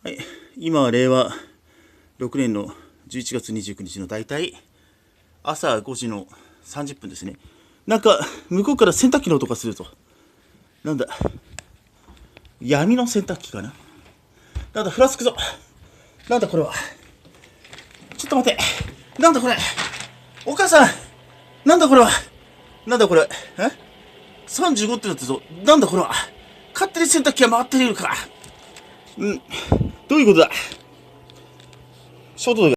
はい、今は令和6年の11月29日のだいたい朝5時の30分ですね。なんか向こうから洗濯機の音がすると。なんだ、闇の洗濯機かな。なんだ、ふらつくぞ。なんだこれは。ちょっと待って。なんだこれ。お母さん。なんだこれは。なんだこれ。35ってなってるぞ。なんだこれは。勝手に洗濯機が回っているか。どういうことだ。ショート